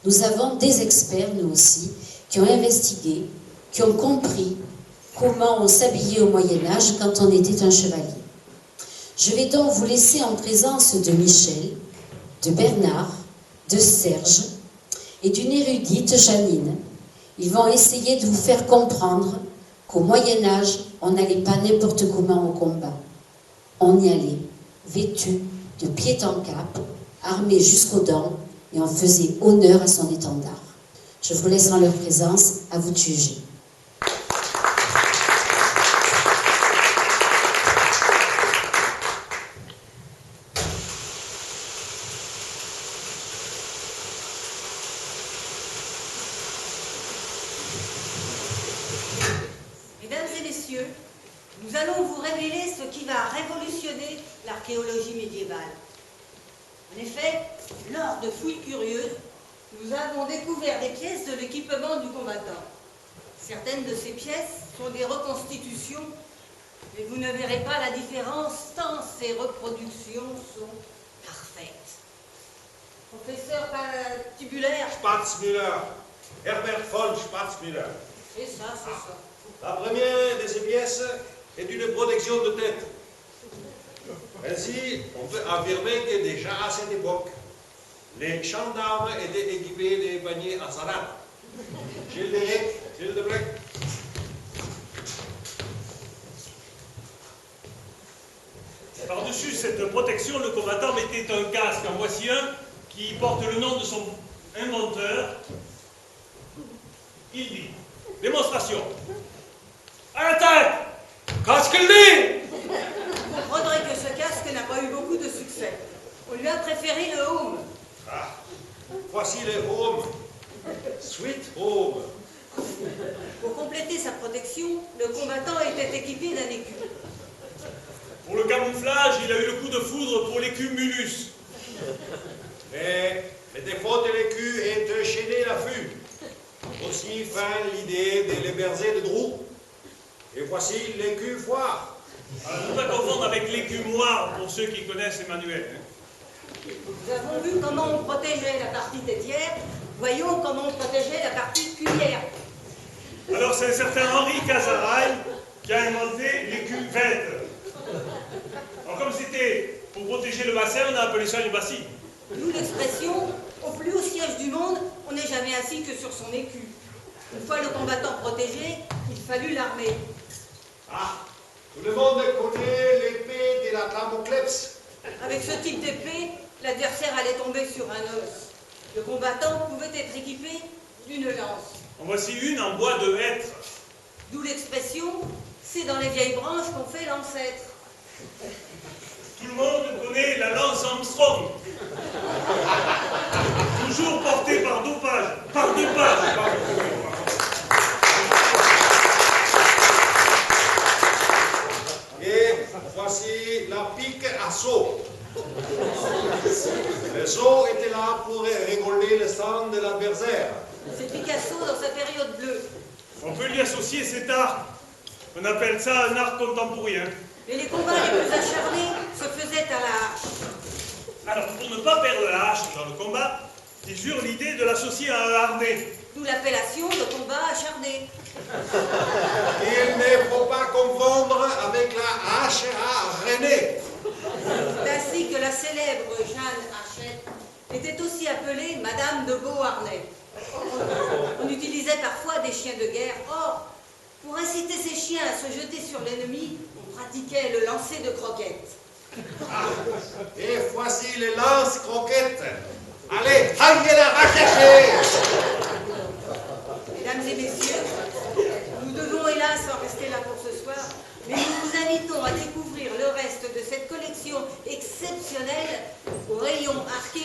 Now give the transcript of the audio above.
Nous avons des experts, nous aussi, qui ont investigué, qui ont compris comment on s'habillait au Moyen-Âge quand on était un chevalier. Je vais donc vous laisser en présence de Michel, de Bernard, de Serge et d'une érudite, Janine. Ils vont essayer de vous faire comprendre qu'au Moyen-Âge, on n'allait pas n'importe comment au combat. On y allait, vêtu de pied en cap, armé jusqu'aux dents, et on faisait honneur à son étendard. Je vous laisse en leur présence, à vous de juger. Mesdames et messieurs, nous allons vous révéler ce qui va révolutionner l'archéologie médiévale. En effet, lors de fouilles curieuses, nous avons découvert des pièces de l'équipement du combattant. Certaines de ces pièces sont des reconstitutions, mais vous ne verrez pas la différence tant ces reproductions sont parfaites. Professeur Tubulaire. Spatzmüller. Herbert von Spatzmüller. C'est ça, c'est ça. La première de ces pièces est une protection de tête. Ainsi, on peut affirmer que déjà à cette époque, les gendarmes étaient équipés de paniers à salade. Gilles Derek, s'il te plaît. Par-dessus cette protection, le combattant mettait un casque. En voici un qui porte le nom de son inventeur. Il dit, démonstration. À l'attaque! Casque-le! Vous comprendrez que ce casque n'a pas eu beaucoup de succès. On lui a préféré le home. Ah, voici le home. Sweet home. Pour compléter sa protection, le combattant était équipé d'un écu. Pour le camouflage, il a eu le coup de foudre pour l'écu Mulus. Mais le défaut de l'écu est de chaîner l'affût. Aussi fin l'idée de l'héberger de Drou. Et voici l'écu foire. Ne pas confondre avec l'écu moire pour ceux qui connaissent Emmanuel. Nous avons vu comment on protégeait la partie tétière, voyons comment on protégeait la partie cuillère. Alors c'est un certain Henri Casarail qui a inventé l'écu vête. Alors comme c'était pour protéger le bassin, on a appelé ça une bassine. D'où l'expression, au plus haut siège du monde, on n'est jamais assis que sur son écu. Une fois le combattant protégé, il fallut l'armer. Ah, tout le monde connaît l'épée de la Damoclès. Avec ce type d'épée, l'adversaire allait tomber sur un os. Le combattant pouvait être équipé d'une lance. En voici une en bois de hêtre. D'où l'expression, c'est dans les vieilles branches qu'on fait l'ancêtre. Tout le monde connaît la lance Armstrong. Toujours portée par deux pages. Par deux pages. Et voici la pique à seau. Le seau était là pour récolter le sang de l'adversaire. C'est Picasso dans sa période bleue. On peut lui associer cet art. On appelle ça un art contemporain. Mais les combats les plus acharnés se faisaient à la hache. Alors, pour ne pas perdre la hache dans le combat, ils eurent l'idée de l'associer à un harnais. D'où l'appellation de combat acharné. Il ne faut pas confondre avec la hache à René. Ainsi que la célèbre Jeanne Hachette était aussi appelée Madame de Beauharnais. On utilisait parfois des chiens de guerre. Or, pour inciter ces chiens à se jeter sur l'ennemi, on pratiquait le lancer de croquettes. Ah, et voici les lance-croquettes. Allez, hangez-la, raccachez! Mesdames et messieurs, nous devons hélas en rester là pour ce soir, mais nous vous invitons à découvrir le reste de cette collection exceptionnelle au rayon archéologique.